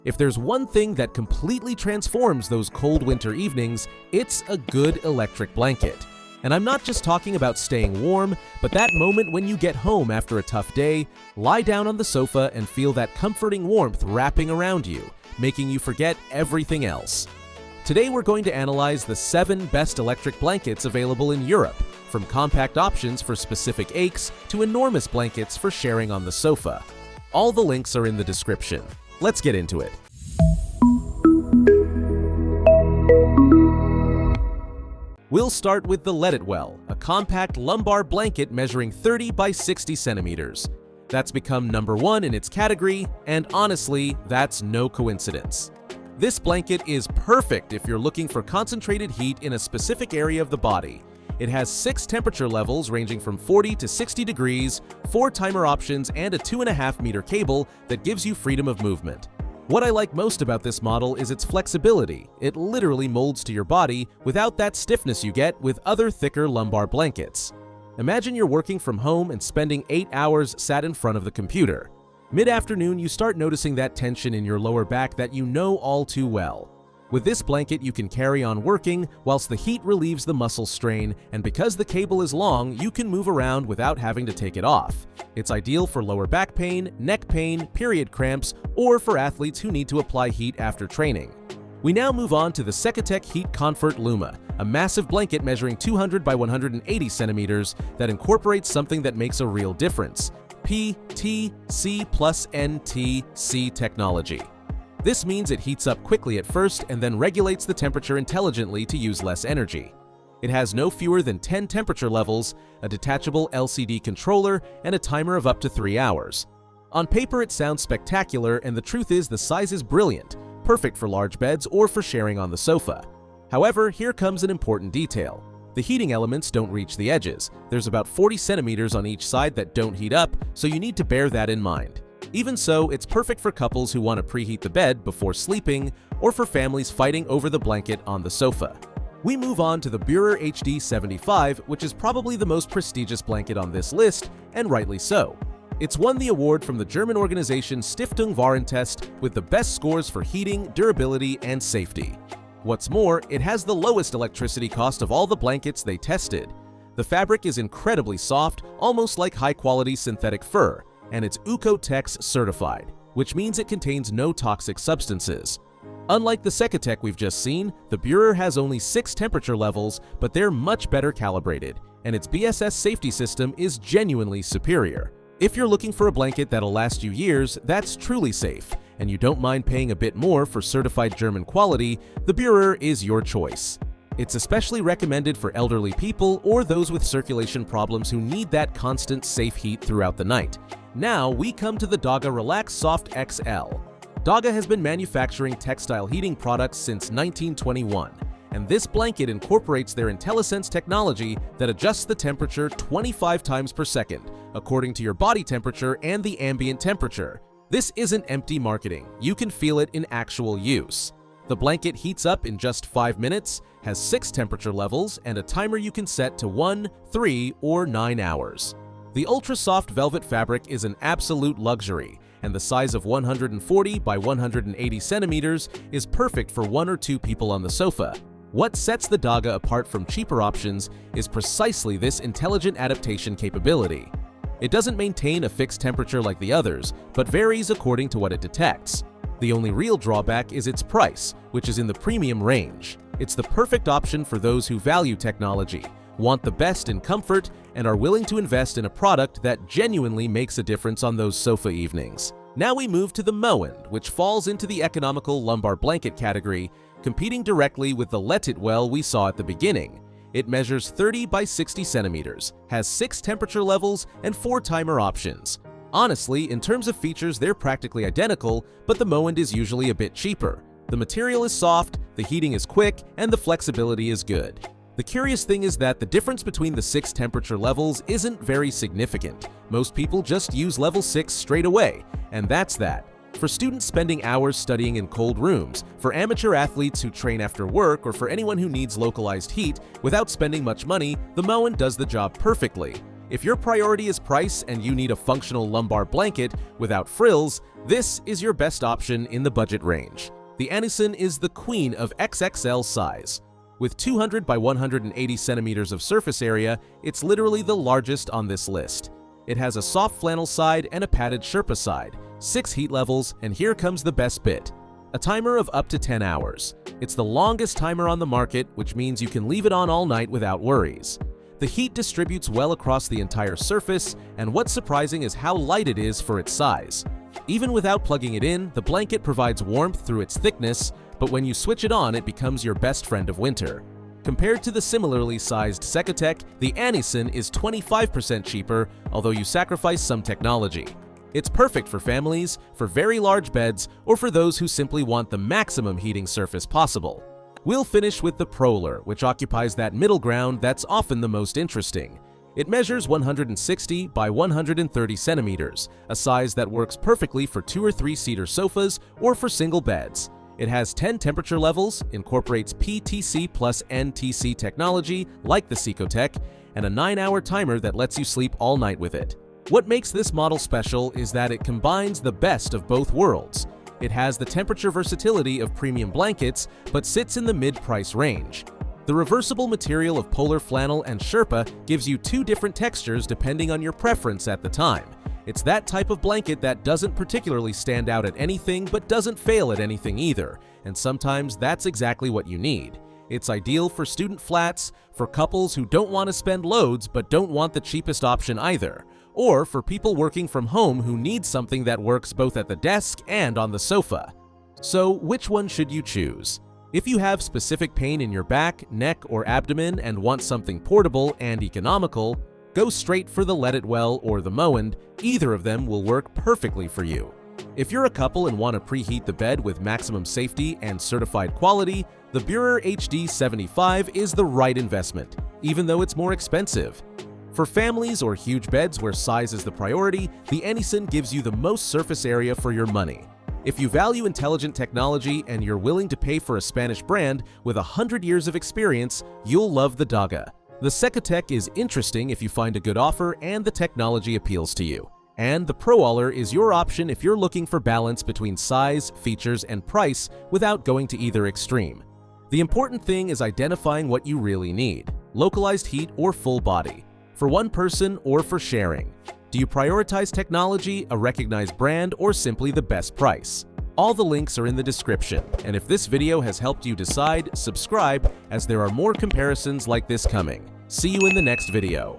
If there's one thing that completely transforms those cold winter evenings, it's a good electric blanket. And I'm not just talking about staying warm, but that moment when you get home after a tough day, lie down on the sofa and feel that comforting warmth wrapping around you, making you forget everything else. Today we're going to analyze the 7 best electric blankets available in Europe, from compact options for specific aches to enormous blankets for sharing on the sofa. All the links are in the description. Let's get into it. We'll start with the Let It Well, a compact lumbar blanket measuring 30 by 60 centimeters. That's become number 1 in its category, and honestly, that's no coincidence. This blanket is perfect if you're looking for concentrated heat in a specific area of the body. It has 6 temperature levels ranging from 40 to 60 degrees, 4 timer options, and a 2.5-meter cable that gives you freedom of movement. What I like most about this model is its flexibility. It literally molds to your body without that stiffness you get with other thicker lumbar blankets. Imagine you're working from home and spending 8 hours sat in front of the computer. Mid-afternoon, you start noticing that tension in your lower back that you know all too well. With this blanket, you can carry on working whilst the heat relieves the muscle strain, and because the cable is long, you can move around without having to take it off. It's ideal for lower back pain, neck pain, period cramps, or for athletes who need to apply heat after training. We now move on to the Secatech Heat Comfort Luma, a massive blanket measuring 200 by 180 centimeters that incorporates something that makes a real difference: PTC plus NTC technology. This means it heats up quickly at first and then regulates the temperature intelligently to use less energy. It has no fewer than 10 temperature levels, a detachable LCD controller, and a timer of up to 3 hours. On paper, it sounds spectacular, and the truth is the size is brilliant, perfect for large beds or for sharing on the sofa. However, here comes an important detail. The heating elements don't reach the edges. There's about 40 centimeters on each side that don't heat up, so you need to bear that in mind. Even so, it's perfect for couples who want to preheat the bed before sleeping or for families fighting over the blanket on the sofa. We move on to the Bührer HD 75, which is probably the most prestigious blanket on this list, and rightly so. It's won the award from the German organization Stiftung Warentest with the best scores for heating, durability, and safety. What's more, it has the lowest electricity cost of all the blankets they tested. The fabric is incredibly soft, almost like high-quality synthetic fur, and it's Oeko-Tex certified, which means it contains no toxic substances. Unlike the Secatech we've just seen, the Bührer has only 6 temperature levels, but they're much better calibrated, and its BSS safety system is genuinely superior. If you're looking for a blanket that'll last you years, that's truly safe, and you don't mind paying a bit more for certified German quality, the Bührer is your choice. It's especially recommended for elderly people or those with circulation problems who need that constant safe heat throughout the night. Now we come to the Dogge Relax Soft XL. Dogge has been manufacturing textile heating products since 1921, and this blanket incorporates their IntelliSense technology that adjusts the temperature 25 times per second, according to your body temperature and the ambient temperature. This isn't empty marketing. You can feel it in actual use. The blanket heats up in just 5 minutes, has 6 temperature levels, and a timer you can set to 1, 3, or 9 hours. The ultra-soft velvet fabric is an absolute luxury, and the size of 140 by 180 centimeters is perfect for 1 or 2 people on the sofa. What sets the Dogge apart from cheaper options is precisely this intelligent adaptation capability. It doesn't maintain a fixed temperature like the others, but varies according to what it detects. The only real drawback is its price, which is in the premium range. It's the perfect option for those who value technology, want the best in comfort, and are willing to invest in a product that genuinely makes a difference on those sofa evenings. Now we move to the Moen, which falls into the economical lumbar blanket category, competing directly with the Let It Well we saw at the beginning. It measures 30 by 60 centimeters, has 6 temperature levels, and 4 timer options. Honestly, in terms of features, they're practically identical, but the Moen is usually a bit cheaper. The material is soft, the heating is quick, and the flexibility is good. The curious thing is that the difference between the 6 temperature levels isn't very significant. Most people just use level 6 straight away, and that's that. For students spending hours studying in cold rooms, for amateur athletes who train after work, or for anyone who needs localized heat without spending much money, the Moen does the job perfectly. If your priority is price and you need a functional lumbar blanket without frills, this is your best option in the budget range. The Anison is the queen of XXL size. With 200 by 180 centimeters of surface area, it's literally the largest on this list. It has a soft flannel side and a padded Sherpa side, 6 heat levels, and here comes the best bit: a timer of up to 10 hours. It's the longest timer on the market, which means you can leave it on all night without worries. The heat distributes well across the entire surface, and what's surprising is how light it is for its size. Even without plugging it in, the blanket provides warmth through its thickness, but when you switch it on, it becomes your best friend of winter. Compared to the similarly sized Secotec, the Anison is 25% cheaper, although you sacrifice some technology. It's perfect for families, for very large beds, or for those who simply want the maximum heating surface possible. We'll finish with the Prowler, which occupies that middle ground that's often the most interesting. It measures 160 by 130 centimeters, a size that works perfectly for 2- or 3-seater sofas or for single beds. It has 10 temperature levels, incorporates PTC plus NTC technology like the Secotec, and a 9-hour timer that lets you sleep all night with it. What makes this model special is that it combines the best of both worlds. It has the temperature versatility of premium blankets, but sits in the mid-price range. The reversible material of polar flannel and Sherpa gives you 2 different textures depending on your preference at the time. It's that type of blanket that doesn't particularly stand out at anything but doesn't fail at anything either, and sometimes that's exactly what you need. It's ideal for student flats, for couples who don't want to spend loads but don't want the cheapest option either, or for people working from home who need something that works both at the desk and on the sofa. So which one should you choose? If you have specific pain in your back, neck, or abdomen and want something portable and economical, go straight for the Let It Well or the Moen. Either of them will work perfectly for you. If you're a couple and want to preheat the bed with maximum safety and certified quality, the Burer HD 75 is the right investment, even though it's more expensive. For families or huge beds where size is the priority, the Anison gives you the most surface area for your money. If you value intelligent technology and you're willing to pay for a Spanish brand with 100 years of experience, you'll love the Daga. The Secotec is interesting if you find a good offer and the technology appeals to you. And the Prowler is your option if you're looking for balance between size, features, and price without going to either extreme. The important thing is identifying what you really need: localized heat or full body, for one person or for sharing. Do you prioritize technology, a recognized brand, or simply the best price? All the links are in the description, and if this video has helped you decide, subscribe, as there are more comparisons like this coming. See you in the next video.